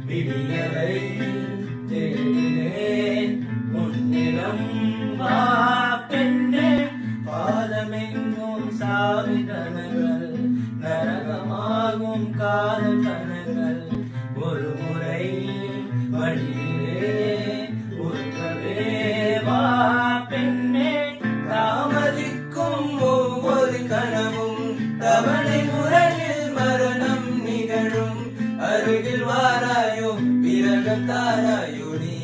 விடியலை தேடினேன் உன்னிடம் வா பெண்ணே பாதமெங்கும் சாவி கணங்கள் நரகமாகும் காதல் கணங்கள் ஒரு முறை வழியிலே உருகவே வா பெண்ணே தாமதிக்கும் ஒவ்வொரு கனவும் தவணை முறையில் மரணம் நிகழும் அருகில் வாராயோ விரகம் தாராயோ நீ